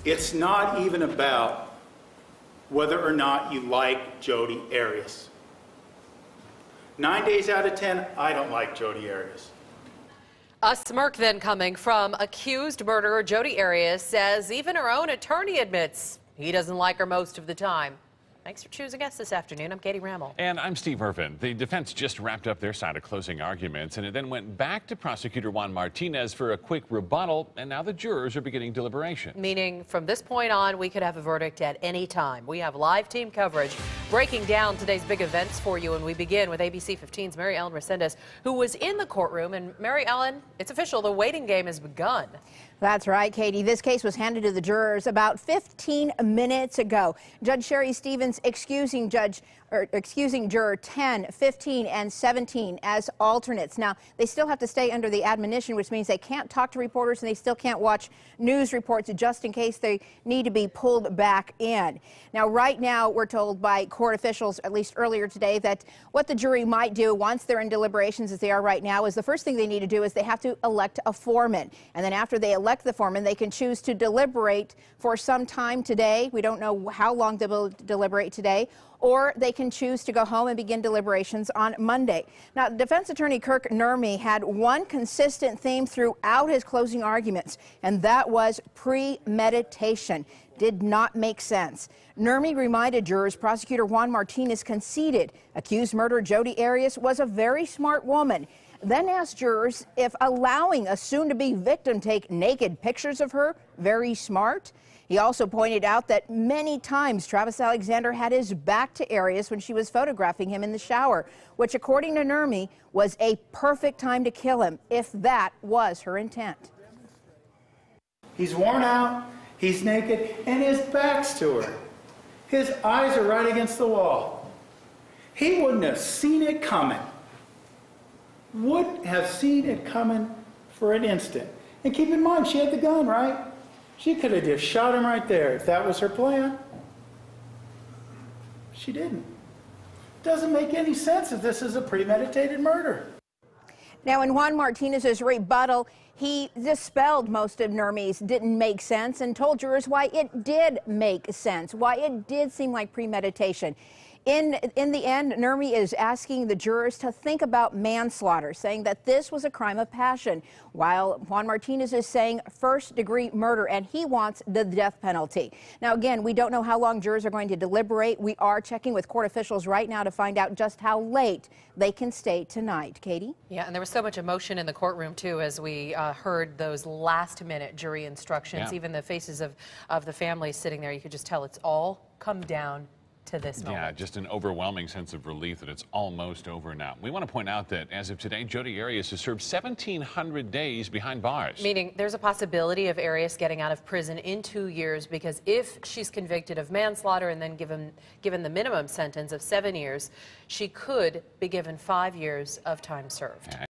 It's not even about whether or not you like Jodi Arias. 9 days out of 10, I don't like Jodi Arias. A smirk then coming from accused murderer Jodi Arias says even her own attorney admits he doesn't like her most of the time. Thanks for choosing us this afternoon. I'm Katie Rammel. And I'm Steve Irvin. The defense just wrapped up their side of closing arguments, and it then went back to prosecutor Juan Martinez for a quick rebuttal, and now the jurors are beginning deliberation. Meaning from this point on, we could have a verdict at any time. We have live team coverage breaking down today's big events for you, and we begin with ABC 15's Mary Ellen Resendez, who was in the courtroom. And Mary Ellen, it's official, the waiting game has begun. That's right, Katie. This case was handed to the jurors about 15 minutes ago. Judge Sherry Stevens excusing juror 10, 15, and 17 as alternates. Now, they still have to stay under the admonition, which means they can't talk to reporters and they still can't watch news reports just in case they need to be pulled back in. Now, right now, we're told by court officials, at least earlier today, that what the jury might do once they're in deliberations, as they are right now, is the first thing they need to do is they have to elect a foreman. And then after they elect the foreman, they can choose to deliberate for some time today. We don't know how long they will deliberate today, or they can choose to go home and begin deliberations on Monday. Now, defense attorney Kirk Nurmi had one consistent theme throughout his closing arguments, and that was premeditation. Did not make sense. Nurmi reminded jurors prosecutor Juan Martinez conceded accused murderer Jodi Arias was a very smart woman, then asked jurors if allowing a soon-to-be victim take naked pictures of her very smart. He also pointed out that many times Travis Alexander had his back to Arias when she was photographing him in the shower, which, according to Nurmi, was a perfect time to kill him, if that was her intent. He's worn out, he's naked, and his back's to her. His eyes are right against the wall. He wouldn't have seen it coming. Wouldn't have seen it coming for an instant. And keep in mind, she had the gun, right? She could have just shot him right there if that was her plan. She didn't. Doesn't make any sense if this is a premeditated murder. Now, in Juan Martinez's rebuttal, he dispelled most of Nurmi's didn't make sense and told jurors why it did make sense, why it did seem like premeditation. In the end, Nurmi is asking the jurors to think about manslaughter, saying that this was a crime of passion, while Juan Martinez is saying first-degree murder, and he wants the death penalty. Now, again, we don't know how long jurors are going to deliberate. We are checking with court officials right now to find out just how late they can stay tonight. Katie? Yeah, and there was so much emotion in the courtroom, too, as we heard those last-minute jury instructions. Yeah. Even the faces of the families sitting there, you could just tell it's all come down to this moment. Yeah, just an overwhelming sense of relief that it's almost over now. We want to point out that as of today, Jodi Arias has served 1,700 days behind bars. Meaning there's a possibility of Arias getting out of prison in 2 years, because if she's convicted of manslaughter and then given the minimum sentence of 7 years, she could be given 5 years of time served.